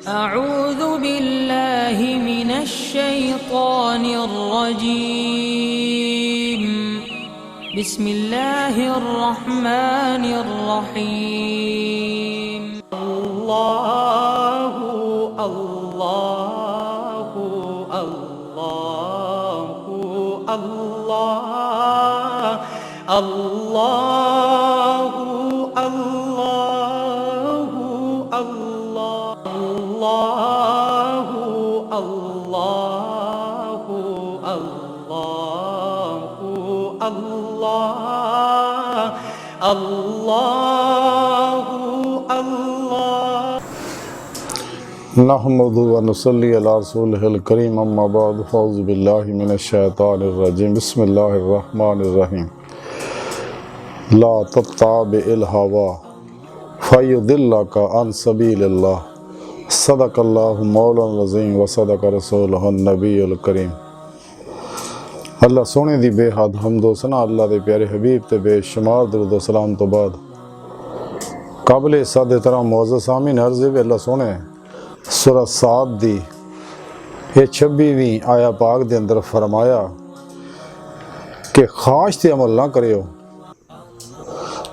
أعوذ بالله من الشيطان الرجيم بسم الله الرحمن الرحيم الله الله الله الله الله الله الله الله الله الله الله الله नहमदु व नसल्ली अला रसूलिहिल करीम अम्मा बाद फ़ौज़ु बिल्लाहि मिनश शैतानिर रजीम बिस्मिल्लाहिर रहमानिर रहीम ला तत्ताबिल हवा फयुदिल्लका अन सबीलिल्लाह सदक़ल्लाहु मौलाना अज़ीम व सदक़ रसूलुहुन नबीयुल करीम। अल्लाह सोने दी बेहद हम्दो सना अल्लाह दे प्यारे हबीब ते बेशुमार दरूद व सलाम तो बाद काबिल इज़्ज़त एहतराम मुअज़्ज़ज़ सामीन अर्ज़ है अल्लाह सोने सूरह साद दी ये 26वीं आया पाक दे अंदर फरमाया कि ख्वाहिश ते अमल ना करियो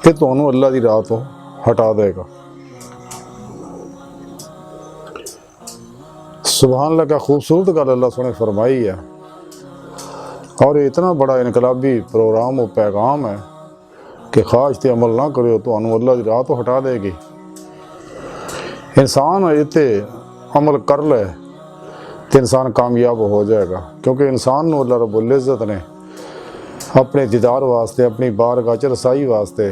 ते तुहानू अल्लाह दी राह तो हटा देगा। सुभान अल्लाह का खूबसूरत गल अल्लाह सोने फरमाई है और इतना बड़ा इनकलाबी प्रोग्राम और पैगाम है कि ख्वाहिश ते अमल ना करियो तुहानू अल्लाह दी राह तो हटा देगी। इंसान इते अमल कर ले तो इंसान कामयाब हो जाएगा, क्योंकि इंसान को अल्लाह रब्बुल इज़्ज़त ने अपने दीदार वास्ते अपनी बारगाह च रसाई वास्ते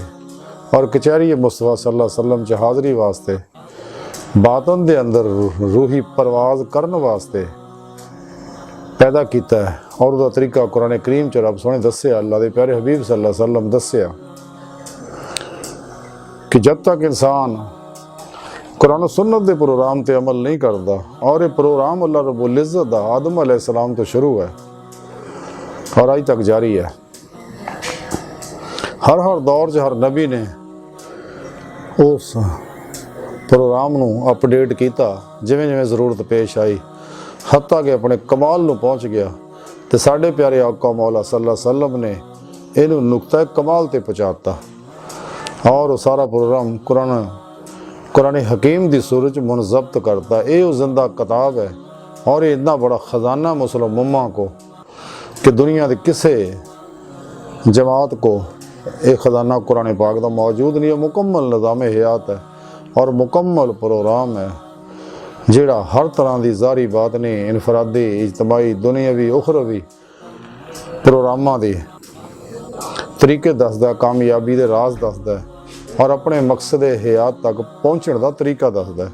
और कचहरी मुस्तफ़ा सल्लल्लाहु अलैहि वसल्लम च हाज़री वास्ते बातन दे अंदर रूही परवाज करने वास्ते पैदा किया है और उसका तरीका कुरान करीम च रब सोने दस्या अल्लाह के प्यारे हबीब सल्लल्लाहु अलैहि वसल्लम दस्या कि जब तक इंसान कुरान सुन्नत दे प्रोग्राम ते अमल नहीं करता और ये प्रोग्राम अल्लाह रब्बुल इज़्ज़त दा आदम अलैहिस्सलाम तो शुरू है और आज तक जारी है। हर दौर च हर नबी ने उस प्रोग्राम नू अपडेट किया जिवें जिवें ज़रूरत पेश आई, हत्ता कि अपने कमाल नू पहुँच गया तो साढ़े प्यारे आका मौला सल्लल्लाहु अलैहि वसल्लम ने इनू नुक्ता कमाल ते पहुँचाता और सारा प्रोग्राम कुरान हकीम दी सूरत मुनज़ब्त करता। ये जिंदा किताब है और ये इतना बड़ा ख़जाना मुस्लिम उम्मा को कि दुनिया के किसी जमात को एक ख़जाना कुरान पाक दा मौजूद नहीं है। मुकम्मल निज़ाम हयात है और मुकम्मल प्रोग्राम है जिहड़ा हर तरह की ज़ारी बात नहीं इनफरादी इज्तमाही दुनियावी उखरवी प्रोग्रामां दे तरीके दसदा, कामयाबी दे राज दसदा और अपने मकसद हयात तक पहुँचने का तरीका दसदा है।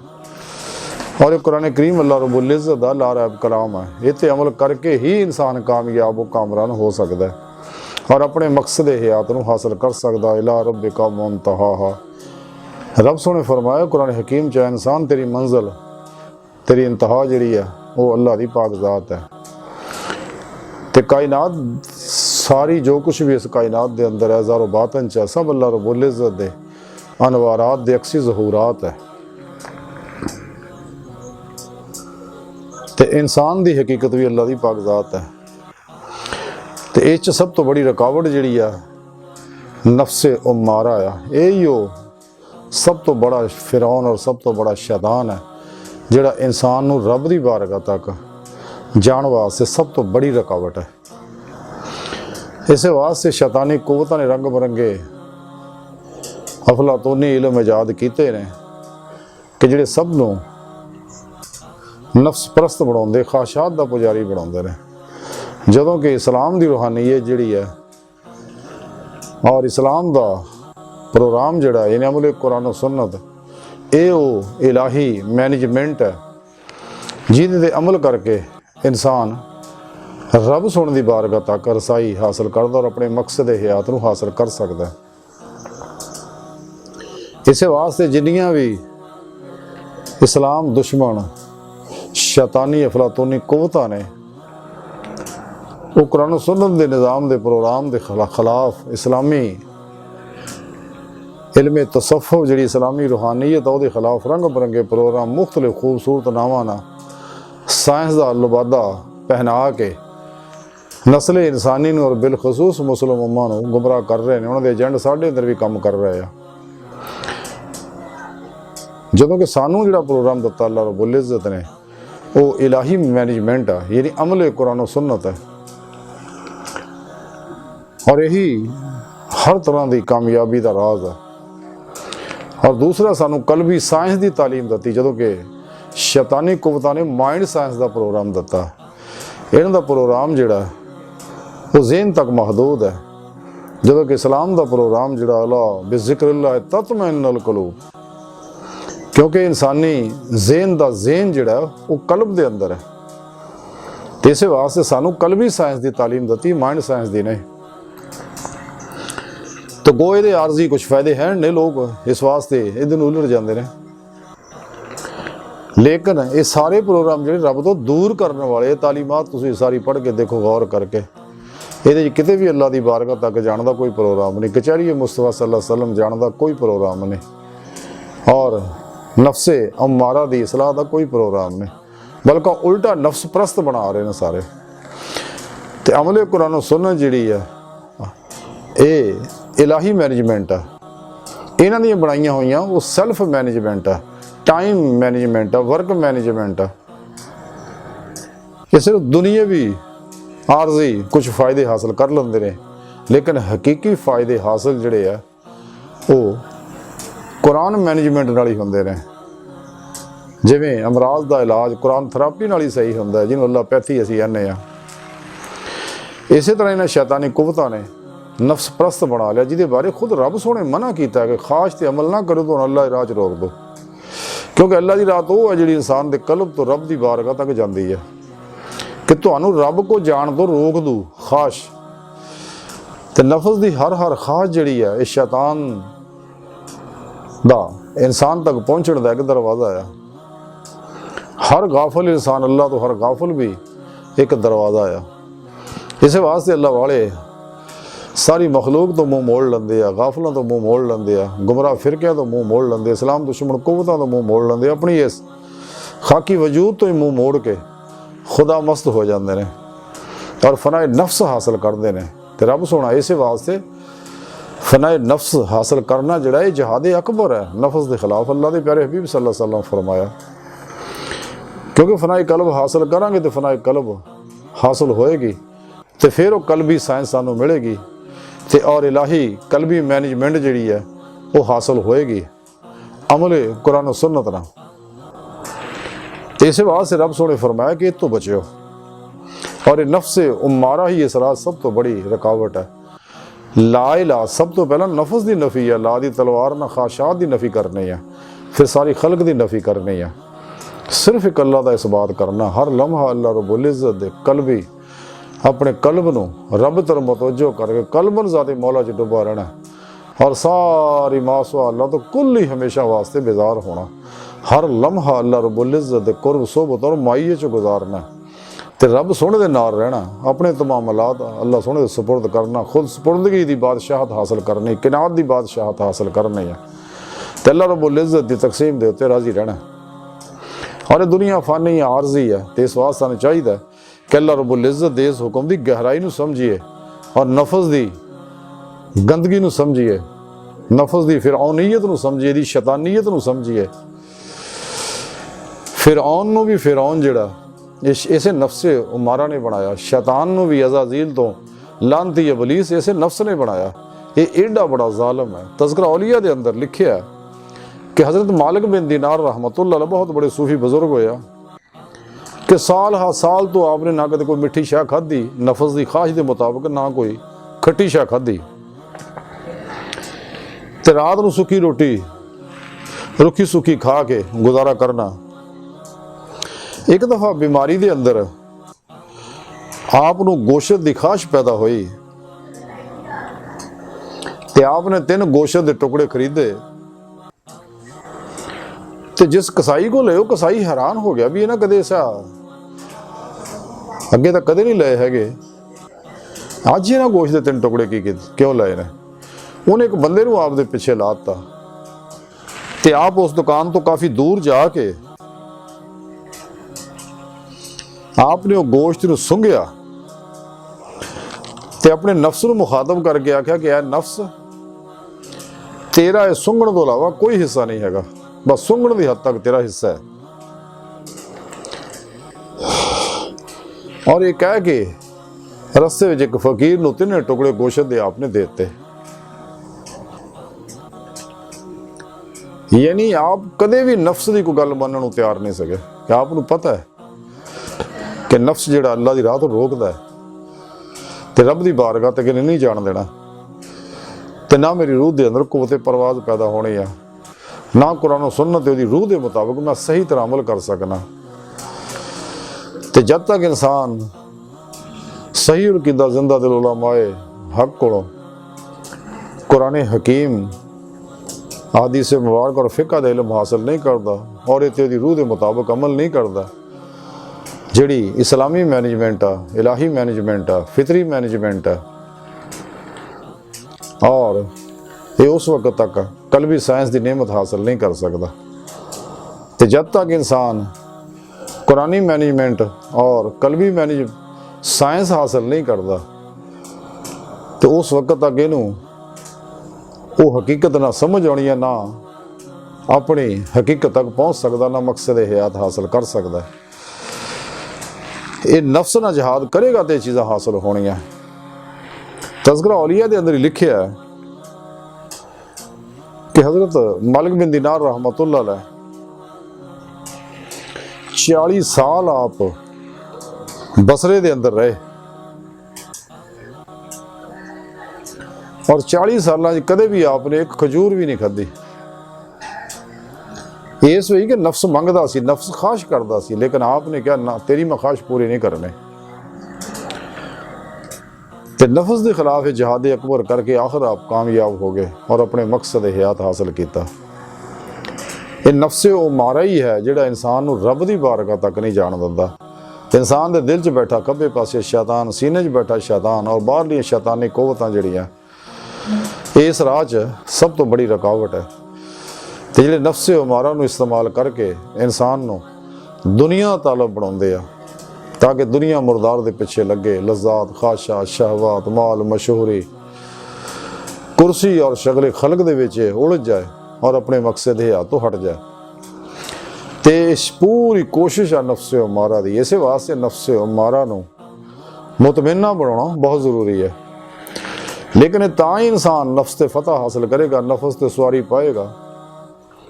और ये कुरान करीम अल्लाह रब्बुल इज़्ज़त दा लारैब कलाम है। इस अमल करके ही इंसान कामयाब व कामरान हो सकता है और अपने मकसद हयात को हासिल कर सकता है। इला रब्बिका मुंतहा रब सोने फरमाया कुरान हकीम च इंसान तेरी मंजिल तेरी इंतहा जिहड़ी है वो अल्लाह दी पाक ज़ात है। ते कायनात सारी जो कुछ भी इस कायनात के अंदर है ज़ारो बातन च सब अल्लाह रब्बुल इज़्ज़त दे अनवारात दे अक्सी ज़हूरात है। ते इंसान दी हकीकत भी अल्लाह दी पाक ज़ात है। ते इस सब तो बड़ी रुकावट जिहड़ी है नफ्से उम्मारा है, यही हो सब तो बड़ा फिरौन और सब तो बड़ा शैतान है जिहड़ा इंसान नूं रब दी बारगाह तक जाण वास्ते सब तो बड़ी रुकावट है। इस वास्ते शैतानी कुव्वतां ने रंग बरंगे अफलातूनी इल्म इजाद किए ने कि जिहड़े सब नूं नफ्स परस्त बनाउंदे ख्वाहिशात दा पुजारी बनाउंदे ने, जदों कि इस्लाम दी रूहानीयत जिहड़ी है और इस्लाम दा प्रोग्राम जिहड़ा यानी अमल कुरान सुन्नत ये इलाही मैनेजमेंट है जिहदे ते अमल करके इंसान रब सोने की बारगाह तक रसाई हासिल करता और अपने मकसद हयात को हासिल कर सकता है। इस वास्ते जिन्नियां भी इस्लाम दुश्मन शैतानी अफलातूनी कुव्वतां ने वो कुरान सुन्नत के निज़ाम के प्रोग्राम के खिलाफ इस्लामी इल्म तसफ़ुफ़ जी इस्लामी रूहानीयत वो खिलाफ रंग बिरंगे प्रोग्राम मुख्तलिफ खूबसूरत नावां नाल साइंस का लुबादा पहना के नस्ल इंसानी और बिलखसूस मुस्लिम उम्मा नूं गुमराह कर रहे हैं। उन्होंने एजेंट साढ़े अंदर भी काम कर रहे हैं। ਜਦੋਂ कि सानू जो प्रोग्राम दिता अल्लाह रब्बुल इज़्ज़त ने वो इलाही मैनेजमेंट है, यानी अमल कुरान और सुन्नत है, और यही हर तरह की कामयाबी का राज है। और दूसरा सानू कलबी साइंस की तालीम दी, जो कि शैतानी कुवतां ने माइंड साइंस का प्रोग्राम दिता। इन्हां दा प्रोग्राम जिहड़ा वो ज़हन तक महदूद है, जो कि इस्लाम का प्रोग्राम जिहड़ा अला बिज़िक्रिल्लाह तत्मइन्नुल क़ुलूब, क्योंकि इंसानी ज़हन का ज़हन जिहड़ा वो कल्ब के अंदर है। तो इस वास्ते सानू कलबी साइंस की तालीम दी, माइंड साइंस की नहीं। तो गो ये आर्जी कुछ फायदे हैं ने, लोग इस वास्ते इधर उलझ जाते हैं। लेकिन ये सारे प्रोग्राम जो रब तो दूर करने वाले तालीमात तुसीं सारी पढ़ के देखो गौर करके, ये किते भी अल्लाह की बारगाह तक जाने का कोई प्रोग्राम नहीं, कचहरी मुस्तफा सल्लल्लाहु अलैहि वसल्लम जाने का कोई प्रोग्राम नहीं, और नफ्से अम्मारा दी इसलाह का कोई प्रोग्राम नहीं, बल्कि उल्टा नफ्स परस्त बना रहे हैं सारे। तो अमले कुरान सुन्नत जिहड़ी है ये इलाही मैनेजमेंट है, इन्हां दी बनाईयां होईयां वो सैल्फ मैनेजमेंट है, टाइम मैनेजमेंट है, वर्क मैनेजमेंट है। ये सिर्फ दुनियावी आर्जी कुछ फ़ायदे हासिल कर लेंदे ने, लेकिन हकीकी फ़ायदे हासिल जिहड़े आ वो कुरान मैनेजमेंट नाल ही हुंदे ने। जिवें अमराज का इलाज कुरान थेरापी नाल ही सही हुंदा है, जिन्हों अल्लापैथी असीं आने आ। इस तरह इन्हां शैतानी कुवतां ने नफ्स परस्त बना लिया, जिहदे बारे खुद रब सोने मना किया कि खाश ते अमल ना करो तो अल्लाह की राह च रोक दो, क्योंकि अल्लाह की राह तो वो है जिहड़ी इंसान के कल्ब तो रब की बारगाह तक जाती है, कि तुहानूं रब को जान तो रोक दू खाश। तो नफ्स की हर खाश जिहड़ी है इस शैतान दा इंसान तक पहुँचने का एक दरवाज़ा है। हर गाफिल इंसान अल्लाह तो हर गाफिल भी एक दरवाज़ा है। इस वास्ते अल्लाह वाले सारी मखलूक तो मुँह मोड़ लेंदे आ, गाफलों तो मुँह मोड़ लेंदे आ, गुमराह फिरकियां तो मुँह मोड़ लेंदे, इस्लाम दुश्मन कुव्वतां तो मुँह मोड़ लेंदे, अपनी इस खाकी वजूद तो ही मुँह मोड़ के खुदा मस्त हो जाते हैं और फनाए नफ्स हासिल करते हैं। तो रब सोना इस वास्ते फनाए नफ्स हासिल करना जिहड़ा है जिहाद अकबर है नफ्स के खिलाफ। अल्लाह के प्यारे हबीब सल्लल्लाहु अलैहि वसल्लम फरमाया, क्योंकि फनाए कल्ब हासिल करांगे तो फनाए कल्ब हासिल होएगी, तो फिर वो कल्बी साइंस सानू मिलेगी, तो और इलाही कल्बी मैनेजमेंट जिहड़ी है वो हासिल होएगी अमले कुरान और सुन्नत नाल। इस वास्ते रब सोने फरमाया कि तो बचो, और नफ्स उम्मारा ही इस रात सब तो बड़ी रुकावट है। ला इला सब तो पहला नफ्स की नफ़ी है, ला दी तलवार ना खाशात की नफ़ी करनी है, फिर सारी खल्क की नफ़ी करनी है। सिर्फ एक अल्लाह का इस बात करना, हर लम्हा अल्लाह रब्बुल इज़्ज़त दे कल्बी अपने कल्ब नूं रब तरफ मुतवज्जो करके कल्बन ज़ाते मौला च डुबा रहना, और सारी मासवा अल्लाह तो कुल ही हमेशा वास्ते बेजार होना। हर लम्हा अल्लाह रब्बुल इज़्ज़त दे कुर्ब सोबत और माइये च गुजारना, तो रब सोहणे दे नाल रहना, अपने तमाम हालात अल्लाह सोहणे दे सुपुर्द करना, खुद सुपुर्दगी की बादशाहत हासिल करनी, किनात की बादशाहत हासिल करनी है, तो अल्लाह रब्बुल इज़्ज़त की तकसीम दे उत्ते राजी रहना। और दुनिया फानी आर्जी है, तो इस वास्ते सानूं चाहिए कि अल्लाह रब्बुल इज़्ज़त दे इस हुक्म की गहराई नूं समझिए और नफ्स की गंदगी नूं समझिए, नफ्स की फिरौनीयत नूं समझिए, दी शैतानीयत नूं समझिए। फिरौन नूं भी फिरौन जिहड़ा इसे नफ्से उमारा ने बनाया, शैतान नूं भी अज़ाज़ील तो लानती इबलीस इसे नफ्स ने बनाया। ये एडा बड़ा जालिम है। तज़किरा औलिया दे अंदर लिखिया है कि हज़रत मालिक बिन दीनार रहमतुल्लाह अलैह बहुत बड़े सूफी बुजुर्ग होया कि साल हा साल तो आपने ना कदे कोई मिठी शाह खाधी नफ्स की ख्वाहिश के मुताबिक, ना कोई खट्टी शाह खाधी, ते रात नूं सुखी रोटी रुखी सुखी खा के गुजारा करना। एक दफ़ा बीमारी के अंदर आप गोशत की ख्वाहिश पैदा हुई, ते आपने 3 गोशत के टुकड़े खरीदे, तो जिस कसाई को ले कसाई हैरान हो गया भी इन्हें कदे ऐसा अगे तक कदे नहीं लाए है, अज इन्हें गोश्त के 3 टुकड़े क्यों लाए ने। ਉਹਨੇ ਇੱਕ ਬੰਦੇ ਨੂੰ ਆਪਦੇ ਪਿੱਛੇ ਲਾ ਦਿੱਤਾ ਤੇ ਆਪ ਉਸ ਦੁਕਾਨ ਤੋਂ ਕਾਫੀ ਦੂਰ ਜਾ ਕੇ ਆਪਨੇ ਉਹ ਗੋਸ਼ਤ ਨੂੰ ਸੁੰਘਿਆ ਤੇ ਆਪਣੇ ਨਫਸ ਨੂੰ ਮੁਖਾਤਬ ਕਰਕੇ ਆਖਿਆ ਕਿ ਐ ਨਫਸ, ਤੇਰਾ ਇਹ ਸੁੰਘਣ ਤੋਂ ਇਲਾਵਾ ਕੋਈ ਹਿੱਸਾ ਨਹੀਂ ਹੈਗਾ, ਬਸ ਸੁੰਘਣ ਦੀ ਹੱਦ ਤੱਕ ਤੇਰਾ ਹਿੱਸਾ ਹੈ। ਔਰ ਇਹ ਕਹਿ ਕੇ ਰਸਤੇ ਵਿੱਚ ਇੱਕ ਫਕੀਰ ਨੂੰ 3 ਟੁਕੜੇ ਗੋਸ਼ਤ ਦੇ ਆਪਨੇ ਦੇ ਦਿੱਤੇ। ਯਾਨੀ ਆਪ ਕਦੇ ਵੀ ਨਫਸ ਦੀ ਕੋਈ ਗੱਲ ਮੰਨਣ ਨੂੰ ਤਿਆਰ ਨਹੀਂ ਸਕੇ ਕਿ ਆਪ ਨੂੰ ਪਤਾ ਹੈ ਕਿ ਨਫਸ ਜਿਹੜਾ ਅੱਲਾ ਦੀ ਰਾਹ ਤੋਂ ਰੋਕਦਾ ਹੈ ਤੇ ਰੱਬ ਦੀ ਬਾਰਗਾਹ ਤੱਕ ਨਹੀਂ ਜਾਣ ਦੇਣਾ, ਤੇ ਨਾ ਮੇਰੀ ਰੂਹ ਦੇ ਅੰਦਰ ਕੁਵਤ ਪਰਵਾਜ਼ ਪੈਦਾ ਹੋਣੀ ਆ, ਨਾ ਕੁਰਾਨ ਔਰ ਸੁਨਨਤ ਤੇ ਉਹਦੀ ਰੂਹ ਦੇ ਮੁਤਾਬਕ ਮੈਂ ਸਹੀ ਤਰ੍ਹਾਂ ਅਮਲ ਕਰ ਸਕਣਾ। ਤੇ ਜਦ ਤੱਕ ਇਨਸਾਨ ਸਹੀ ਅਕੀਦਾ ਜ਼ਿੰਦਾ ਦਿਲ ਉਲਮਾਏ ਹਕ ਕੋਲੋਂ ਕੁਰਾਨ ਹਕੀਮ ਆਦਿ ਸੇ ਮੁਬਾਰਕ ਔਰ ਫਿਕਾ ਦਾ ਇਲਮ ਹਾਸਲ ਨਹੀਂ ਕਰਦਾ ਔਰ ਇਹ ਤੇ ਉਹਦੀ ਰੂਹ ਦੇ ਮੁਤਾਬਕ ਅਮਲ ਨਹੀਂ ਕਰਦਾ, ਜਿਹੜੀ ਇਸਲਾਮੀ ਮੈਨੇਜਮੈਂਟ ਆ, ਇਲਾਹੀ ਮੈਨੇਜਮੈਂਟ ਆ, ਫਿਤਰੀ ਮੈਨੇਜਮੈਂਟ ਆ, ਔਰ ਇਹ ਉਸ ਵਕਤ ਤੱਕ ਕਲਬੀ ਸਾਇੰਸ ਦੀ ਨਿਮਤ ਹਾਸਲ ਨਹੀਂ ਕਰ ਸਕਦਾ। ਤੇ ਜਦ ਤੱਕ ਇਨਸਾਨ ਕੁਰਾਨੀ ਮੈਨੇਜਮੈਂਟ ਔਰ ਕਲਬੀ ਸਾਇੰਸ ਹਾਸਲ ਨਹੀਂ ਕਰਦਾ ਤੇ ਉਸ ਵਕਤ ਤੱਕ ਇਹਨੂੰ ਉਹ ਹਕੀਕਤ ਨਾ ਸਮਝ ਆਉਣੀ ਹੈ, ਨਾ ਆਪਣੀ ਹਕੀਕਤ ਤੱਕ ਪਹੁੰਚ ਸਕਦਾ, ਨਾ ਮਕਸਦ ਹਯਾਤ ਹਾਸਲ ਕਰ ਸਕਦਾ। ਇਹ ਨਫਸ ਨਾਲ ਜਿਹਾਦ ਕਰੇਗਾ ਤੇ ਇਹ ਚੀਜ਼ਾਂ ਹਾਸਲ ਹੋਣੀਆਂ। ਤਜ਼ਕਰਾ ਔਲੀਆ ਦੇ ਅੰਦਰ ਹੀ ਲਿਖਿਆ ਹੈ ਕਿ ਹਜ਼ਰਤ ਮਾਲਿਕ ਬਿਨ ਦਿਨਾਰ ਰਹਿਮਤੁल्लाह अलैह 40 ਸਾਲ ਆਪ ਬਸਰੇ ਦੇ ਅੰਦਰ ਰਹੇ ਔਰ 40 ਸਾਲਾਂ 'ਚ ਕਦੇ ਵੀ ਆਪਨੇ ਇੱਕ ਖਜੂਰ ਵੀ ਨਹੀਂ ਖਾਧੀ। ਇਸ ਹੋਈ ਕਿ ਨਫਸ ਮੰਗਦਾ ਸੀ, ਨਫਸ ਖਾਸ਼ ਕਰਦਾ ਸੀ, ਲੇਕਿਨ ਆਪਨੇ ਕਿਹਾ ਨਾ, ਤੇਰੀ ਮੈਂ ਖਾਸ਼ ਪੂਰੀ ਨਹੀਂ ਕਰਨੇ। ਤੇ ਨਫਸ ਦੇ ਖਿਲਾਫ ਜਿਹਾਦ ਅਕਬਰ करके आखिर आप कामयाब हो गए और अपने मकसद हयात हासिल किया। ਇਹ ਨਫਸੇ ਉਹ ਮਾਰਾ ਹੀ ਹੈ ਜਿਹੜਾ ਇਨਸਾਨ ਨੂੰ ਰੱਬ ਦੀ ਬਾਰਗਾਹ ਤੱਕ ਨਹੀਂ ਜਾਣ ਦਿੰਦਾ। ਇਨਸਾਨ ਦੇ ਦਿਲ 'ਚ ਬੈਠਾ ਖੱਬੇ ਪਾਸੇ ਸ਼ੈਤਾਨ, ਸੀਨੇ 'ਚ ਬੈਠਾ ਸ਼ੈਤਾਨ ਔਰ ਬਾਹਰਲੀਆਂ ਸ਼ੈਤਾਨੀ ਕੁਵਤਾਂ ਜਿਹੜੀਆਂ ਇਸ ਰਾਹ 'ਚ ਸਭ ਤੋਂ ਬੜੀ ਰੁਕਾਵਟ ਹੈ। ਤੇ ਜਿਹੜੇ ਨਫਸੇ ਉਹ ਮਾਰਾ ਨੂੰ ਇਸਤੇਮਾਲ ਕਰਕੇ ਇਨਸਾਨ ਨੂੰ ਦੁਨੀਆ ਤਾਲਬ ਬਣਾਉਂਦੇ ਆ ਤਾਂ ਕਿ ਦੁਨੀਆ ਮੁਰਦਾਰ ਦੇ ਪਿੱਛੇ ਲੱਗੇ, ਲਜ਼ਾਤ, ਖਾਸ਼ਾ, ਸ਼ਹਵਾਤ, ਮਾਲ, ਮਸ਼ਹੂਰੀ, ਕੁਰਸੀ ਔਰ ਸ਼ਗਲ ਖਲਕ ਦੇ ਵਿੱਚ ਉਲਝ ਜਾਏ ਔਰ ਆਪਣੇ ਮਕਸਦ ਹਯਾਤ ਤੋਂ ਹਟ ਜਾਏ। ਤੇ ਇਸ ਪੂਰੀ ਕੋਸ਼ਿਸ਼ ਆ ਨਫਸੇ ਉਮਾਰਾ ਦੀ। ਇਸੇ ਵਾਸਤੇ ਨਫਸੇ ਉਮਾਰਾ ਨੂੰ ਮੁਤਮਿਨਾ ਬਣਾਉਣਾ ਬਹੁਤ ਜ਼ਰੂਰੀ ਹੈ। ਲੇਕਿਨ ਤਾਂ ਹੀ ਇਨਸਾਨ ਨਫਸ ਤੇ ਫਤਹ ਹਾਸਲ ਕਰੇਗਾ, ਨਫਸ ਤੇ ਸਵਾਰੀ ਪਾਏਗਾ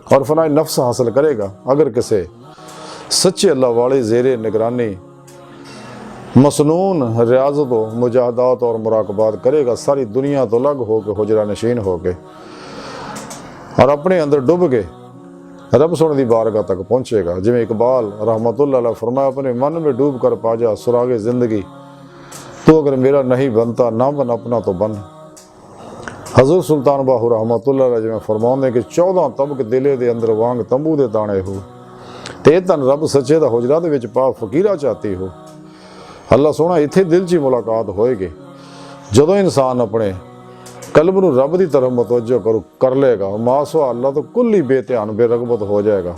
और फनाए नफ्स हासिल करेगा अगर किसी सच्चे अल्लाह वाले ज़ेरे निगरानी मसनून रियाजत मुजाहदात और मुराकबात करेगा, सारी दुनिया तो अलग हो के हुजरा नशीन हो के और अपने अंदर डुब के रब सुन दी बारगाह तक पहुँचेगा। जिमें इकबाल रहमतुल्लाह अलैह फरमाया, अपने मन में डूब कर पा जा सुरागे ज़िंदगी, तो अगर मेरा नहीं बनता ना बन अपना तो बन। हजूर सुल्तान बाहू रहमतुल्लाह अलैह जिवें फरमाउंदे कि 14 तबक दिले दे अंदर वांग तंबू दे ताणे हो, ते तन रब सच्चे दा हुजरा दे विच पा फकीरा चाहती हो। अल्लाह सोहना इत्थे दिल च मुलाकात होएगी जदों इंसान अपने कल्ब नूं रब दी तरफ मुतवज्जो कर लेगा, मासवा अल्लाह तो कुल ही बेध्यान बेरगबत हो जाएगा।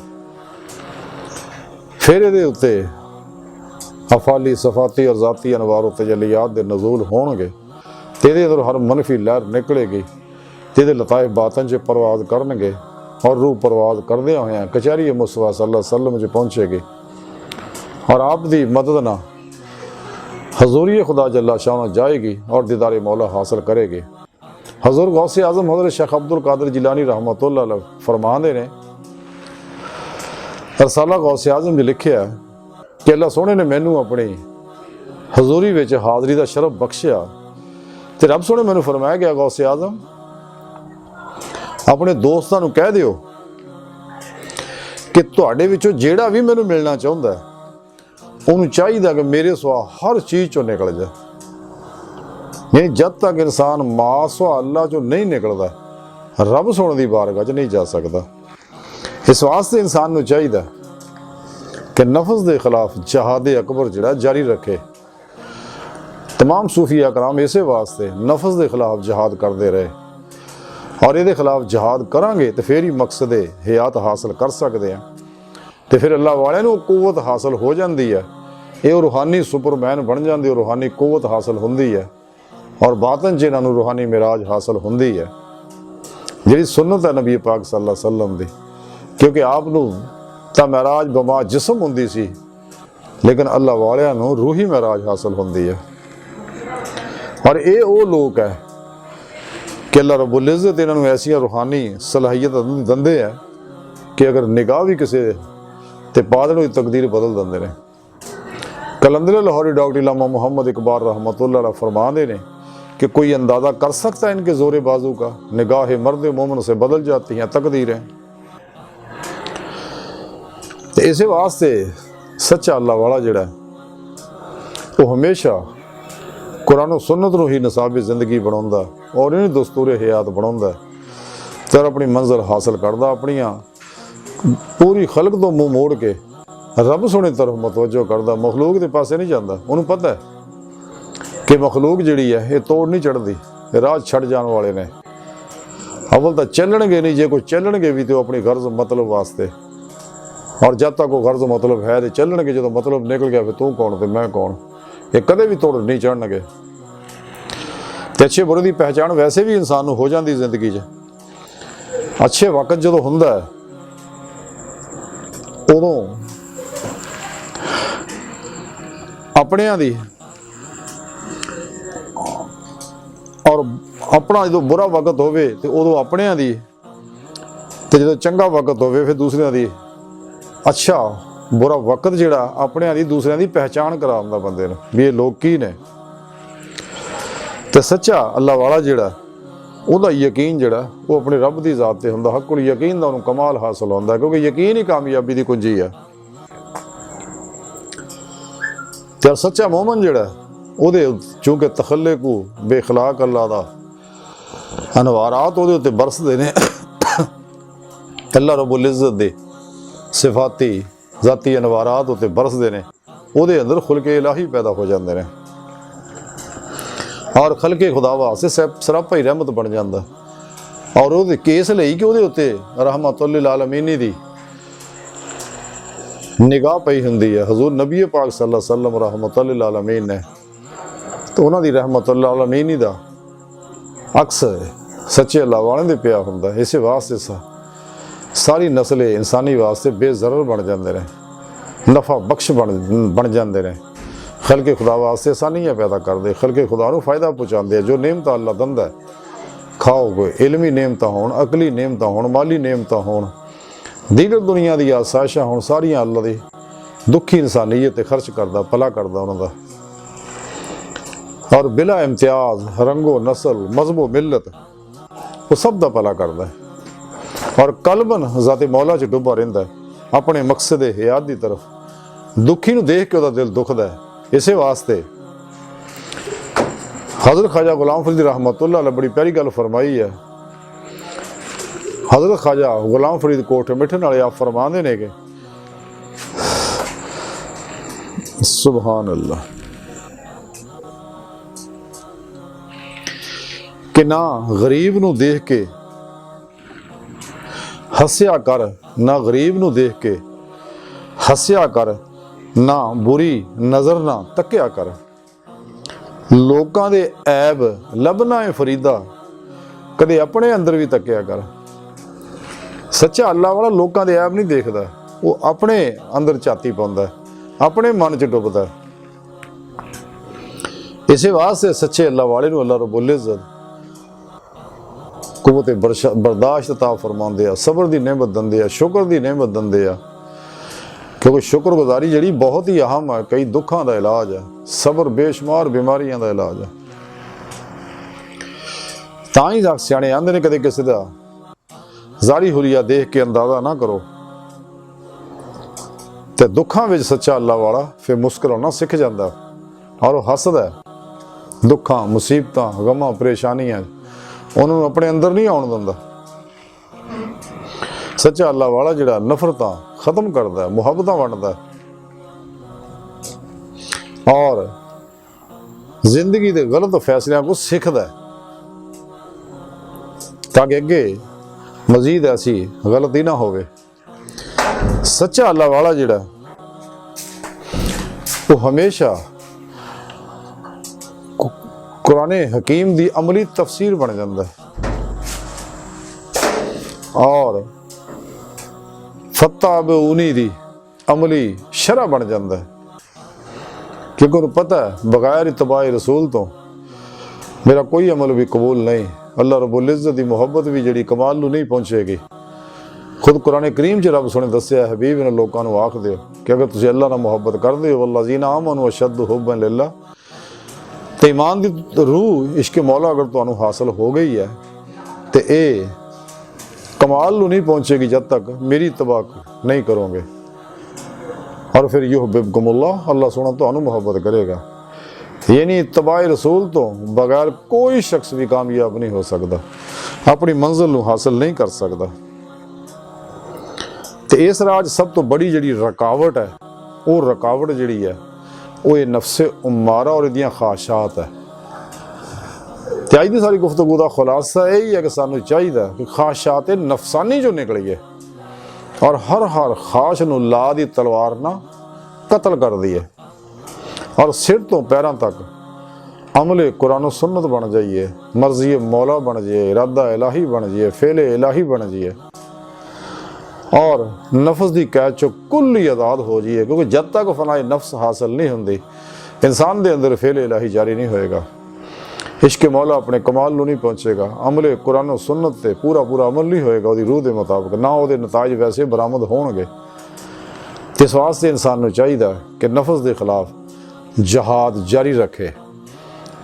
फिर इहदे उत्ते अफाली सफाती और ज़ाती अनवार और तजलियात दे नज़ूल होणगे ते इहदे अंदर हर मनफी लहर निकलेगी ते इहदे लताइफ बातन च परवाज़ करनगे और रूह परवाज़ करदे होए कचहरी मुस्तफा सल्लल्लाहु अलैहि वसल्लम च पहुँचेगी और आप दी मदद ना हजूरी खुदा जल्ला शाह जाएगी और दीदार मौला हासिल करेगी। हजूर गौसे आज़म हज़रत शेख अब्दुल कादिर जिलानी रहमतुल्लाह अलैह फरमांदे ने, रसाला गौसे आज़म जी लिखिया कि अल्लाह सोहने ने मैनू अपनी हजूरी विच हाज़री दा शरफ बख्शिया ते रब सोहने मैनू फरमाया गया, गौसे आज़म अपने दोस्तां नूं कह दिओ कि तुहाडे विचों जेड़ा भी मैनू मिलना चाहुंदा है उन्होंने चाहिए कि मेरे सुआ हर चीज़ चो निकल जाए। यानी जब तक इंसान मां सुआ अल्लाह चो नहीं निकलता रब सोने की बारगाह च नहीं जा सकता। इस वास्ते इंसान को चाहिए कि नफस के खिलाफ जहाद अकबर जिहड़ा जारी रखे। तमाम सूफी अकराम इसे वास्ते नफस के खिलाफ जहाद करते रहे ਔਰ ਇਹਦੇ ਖਿਲਾਫ ਜਹਾਦ ਕਰਾਂਗੇ ਤੇ ਫਿਰ ਹੀ ਮਕਸਦ ਹਯਾਤ ਹਾਸਲ ਕਰ ਸਕਦੇ ਆ, ਤੇ ਫਿਰ ਅੱਲਾਹ ਵਾਲਿਆਂ ਨੂੰ ਕੁਵਤ ਹਾਸਲ ਹੋ ਜਾਂਦੀ ਹੈ। ਇਹ ਰੂਹਾਨੀ ਸੁਪਰਮੈਨ ਬਣ ਜਾਂਦੇ, ਉਹ ਰੂਹਾਨੀ ਕੁਵਤ ਹਾਸਲ ਹੁੰਦੀ ਹੈ, ਔਰ ਬਾਤਨ 'ਚ ਇਹਨਾਂ ਨੂੰ ਰੂਹਾਨੀ ਮਿਰਾਜ ਹਾਸਲ ਹੁੰਦੀ ਹੈ, ਜਿਹੜੀ ਸੁਨਨਤ ਹੈ ਨਬੀ ਪਾਕ ਸੱਲੱਲਾਹੁ ਅਲੈਹਿ ਵਸੱਲਮ ਦੀ। ਕਿਉਂਕਿ ਆਪ ਨੂੰ ਤਾਂ ਮਿਰਾਜ ਬਮਾ ਜਿਸਮ ਹੁੰਦੀ ਸੀ, ਲੇਕਿਨ ਅੱਲਾਹ ਵਾਲਿਆਂ ਨੂੰ ਰੂਹੀ ਮਿਰਾਜ ਹਾਸਲ ਹੁੰਦੀ ਹੈ। ਔਰ ਇਹ ਉਹ ਲੋਕ ਹੈ ਕਿ ਅੱਲਾਹ ਰੱਬੁਲ ਇੱਜ਼ਤ ਇਹਨਾਂ ਨੂੰ ਐਸੀਆਂ ਰੂਹਾਨੀ ਸਲਾਹੀਅਤਾਂ ਦਿੰਦੇ ਆ ਕਿ ਅਗਰ ਨਿਗਾਹ ਵੀ ਕਿਸੇ ਤੇ ਪਾ ਦੇਣ, ਉਹਦੀ ਤਕਦੀਰ ਬਦਲ ਦਿੰਦੇ ਨੇ। कलंदर लाहौरी डॉक्टर इलामा मोहम्मद इकबाल रहमतुल्लाह अलैह फरमाते हैं कि कोई अंदाज़ा कर सकता है इनके ज़ोर बाजू का, निगाह मर्द मोमिन से बदल जाती हैं तकदीरें। तो इस वास्ते सच्चा अल्लाह वाला जिहड़ा वो हमेशा कुरान सुन्नत नूं ही निसाबी जिंदगी बनाउंदा और इन्हें दस्तूर हयात बनाउंदा ते अपनी मंजिल हासिल करदा, अपनियां पूरी खलक तो मुँह मोड़ के रब सोने तरफ मतवजो करदा, मखलूक के पासे नहीं जाता। उन्होंने पता है कि मखलूक जिहड़ी है ये तोड़ नहीं चढ़ती, राह छड़ जाने वाले ने। अवल तो चलणगे नहीं, जे कोई चलणगे भी तो अपनी गर्ज मतलब वास्ते, और जब तक वो गर्ज मतलब है तो चलणगे, जो मतलब निकल गया फिर तू कौन तो मैं कौन, ये कदे भी तोड़ नहीं चढ़नगे। तो अच्छे बुरे की पहचान वैसे भी इंसान हो जाती जिंदगी च। अच्छे वक्त जो हुंदा है उदों अपनियां दी और अपना जो बुरा वक्त होवे ते उदों अपनियां दी, ते जो चंगा वक्त होवे फिर दूसरियां दी। अच्छा बुरा वक्त जिहड़ा अपनियां दी दूसरियां दी पहचान करांदा बंदे नूं भी ये लोग की ने। ते सच्चा अल्लाह वाला जिहड़ा ਉਹਦਾ ਯਕੀਨ ਜਿਹੜਾ ਉਹ ਆਪਣੇ ਰੱਬ ਦੀ ਜ਼ਾਤ ਤੇ ਹੁੰਦਾ, ਹੱਕੁਲ ਯਕੀਨ ਦਾ ਉਹਨੂੰ ਕਮਾਲ ਹਾਸਲ ਹੁੰਦਾ, ਕਿਉਂਕਿ ਯਕੀਨ ਹੀ ਕਾਮਯਾਬੀ ਦੀ ਕੁੰਜੀ ਹੈ। ਤੇ ਸੱਚਾ ਮੂਮਨ ਜਿਹੜਾ ਉਹਦੇ ਚੂੰਕਿ ਤਖੱਲੁਕੂ ਬੇਖਲਾਕ ਅੱਲਾ ਦਾ ਅਨਵਾਰਾਤ ਉਹਦੇ ਉੱਤੇ ਬਰਸਦੇ ਨੇ, ਅੱਲਾ ਰੱਬੁਲ ਇੱਜ਼ਤ ਦੇ ਸਿਫਾਤੀ ਜ਼ਾਤੀ ਅਨਵਾਰਾਤ ਉੱਤੇ ਬਰਸਦੇ ਨੇ, ਉਹਦੇ ਅੰਦਰ ਖੁਲਕੇ ਇਲਾਹੀ ਪੈਦਾ ਹੋ ਜਾਂਦੇ ਨੇ और खलके खुदा वास्ते सरापा ही रहमत बन जाता। और वो केस लई कि वो उत्ते रहमतुल लिल आलमीन दी निगाह पई हुंदी है। हजूर नबी पाक सल्लल्लाहु अलैहि वसल्लम रहमतुल लिल आलमीन ने, तो उन्हां दी रहमतुल लिल आलमीन दा अक्स सच्चे अल्लाह वाले दे पिया हुंदा। इस वास्ते सारी नस्ल इंसानी वास्ते बेज़रर बन जाते हैं, नफा बख्श बन जाते हैं। खलके खुदा वास्ते आसानियाँ पैदा करते, खलके खुदा को फायदा पहुँचाते। जो नेमत अल्लाह दिंदा है, खाओ कोई इलमी नेमत हो, अकली नेमत हो, माली नेमत हो, दीगर दुनिया की आसाइशां हो, सारियां अल्लाह दी दुखी इंसानीयत खर्च करता, भला करता उन्होंने। और बिला इम्तियाज रंगो नस्ल मजहबो मिलत वो सब का भला करता है। और कलबन ज़ाते मौला च डुबा रहिंदा है, अपने मकसद हयात की तरफ। दुखी नूं देख के उसदा दिल दुखदा है। इसे वास्ते हज़रत ख्वाजा गुलाम फरीद रहमतुल्लाह अलैह बड़ी प्यारी गल फरमाई है। हज़रत ख्वाजा गुलाम फरीद कोट मिठन वाले आप फरमाते ने कि सुभान अल्लाह कि ना गरीब नूं देख के हस्या कर, ना गरीब नूं देख के हस्या कर, ना बुरी नज़र ना तक्या कर। लोगों के ऐब लभना है फरीदा, कदे अपने अंदर भी तक्या कर। सच्चा अल्लाह वाला लोगों के ऐब नहीं देखता, वो अपने अंदर झाती पाउंदा, अपने मन च डुबदा। इस वास्ते सच्चे अल्लाह वाले नूं अल्लाह रब्बुल इज़्ज़त कुव्वत बर्दाश्त अता फरमाउंदे आ, सबर की नेमत दिंदे आ, शुक्र की नेमत दिंदे आ। क्योंकि शुक्रगुजारी जी बहुत ही अहम है, कई दुखों का इलाज है, सबर बेशुमार बीमारियों का इलाज है। तां ही सियाणे आंदे ने कदे किसी का जारी हुलिया देख के अंदाजा ना करो, तो दुखों में सच्चा अल्लाह वाला फिर मुस्कुराना सीख जाता और वह हसदा है। दुखों मुसीबतों गमां परेशानियां उन्होंने अपने अंदर नहीं आउण दिंदा। सच्चा अल्लाह वाला जिहड़ा नफरतां खत्म करता है, मुहब्बतां वंडदा और जिंदगी के गलत फैसलों को सीखता है। ताकि अगे मजीद ऐसी गलती ना होवे। सच्चा अल्लाह वाला जिहड़ा वो हमेशा कुरान हकीम दी अमली तफसीर बन जाता है और फत्ता उन्हीं दी अमली शरह बन जाता है, क्योंकि उन्हें पता है बगैर इत्तबा रसूल तो मेरा कोई अमल भी कबूल नहीं। अल्लाह रब्बुल इज़्ज़त दी मुहब्बत भी जिहड़ी कमाल नूं नहीं पहुँचेगी। खुद कुरान करीम च रब सोने दस्सिया हबीब इन्हां लोकां नूं आख दिओ कि अगर तुसीं अल्लाह नाल मुहब्बत करदे हो वल्लज़ीना आमनू अशद्दु हुब्बन लिल्लाह, ते ईमान दी रूह इश्क मौला अगर तुहानूं हासिल हो गई है तो ये कमाल नूं नहीं पहुँचेगी जब तक मेरी इत्तबा नहीं करोगे। और फिर युहब्बिबकुमुल्लाह, अल्लाह सोना तुहानूं मुहब्बत करेगा। यानी इत्तबा रसूल तो बगैर कोई शख्स भी कामयाब नहीं हो सकता, अपनी मंजिल नूं हासिल नहीं कर सकता। तो इस राज सब तो बड़ी जिहड़ी रुकावट है, वो रुकावट जिहड़ी है वो ये नफ्से उम्मारा और इहदियां ख्वाहिशात है। तो अज दी सारी गुफ्तगू का खुलासा यही है कि सानू चाहिए कि ख्वाहिशात नफसानी जो निकली है और हर ख्वाहिश नूं ला दी तलवार ना कतल कर दी है और सिर तो पैरों तक अमले कुरान सुन्नत बन जाइए, मर्जी मौला बन जाइए, इरादा इलाही बन जाइए, फेले इलाही बन जाइए और नफ्स की कैद चो कुल आज़ाद हो जाइए। क्योंकि जब तक फनाए नफ्स हासिल नहीं होंदी इंसान के अंदर फेले इलाही जारी नहीं होएगा, इश्क मौला अपने कमाल नूं नहीं पहुँचेगा, अमले कुरान सुन्नत से पूरा अमल नहीं होएगा उसकी रूह के मुताबिक, ना वो नताज वैसे बरामद होणगे। इस वास्ते इंसान नूं चाहिए कि नफ्स के खिलाफ जहाद जारी रखे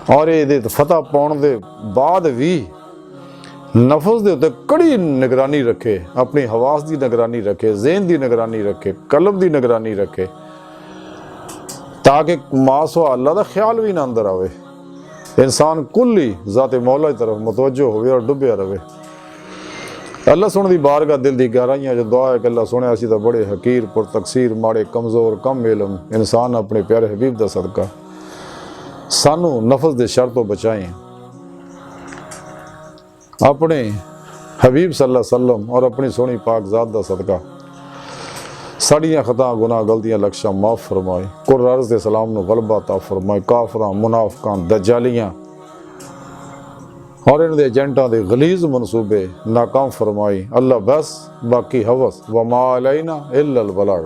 और ये फतह पाने के बाद भी नफ्स के उत्ते कड़ी निगरानी रखे, अपनी हवास की निगरानी रखे, ज़हन की निगरानी रखे, कल्ब की निगरानी रखे, ताकि मासवा अल्लाह का ख्याल भी ना अंदर आवे, इंसान कुल ही ज़ाते मौला की तरफ मुतवज्जो होवे और डुबया रहे। अल्लाह सोने की बारगाह दिल की गहराइयां जो दुआ है कि अल्लाह सोने असी तो बड़े हकीर पुर तकसीर माड़े कमज़ोर कम इलम इंसान अपने प्यारे हबीब का सदका सानू नफ्स के शर तो बचाएं, अपने हबीब सल्लल्लाहु अलैहि वसल्लम और अपनी सोहनी पाक ज़ात का सदका साड़ियाँ खता गुनाह गलतियाँ लक्ष्य माफ़ फरमाए, कुर अर्ज़ दे सलाम नूं गलबा ता फरमाए, काफरां मुनाफिकां दज्जालियाँ और इन्हां दे एजेंटां दे गलीज़ मनसूबे नाकाम फरमाई। अल्लाह बस बाकी हवस व मा अलैना इल्लल बलाग।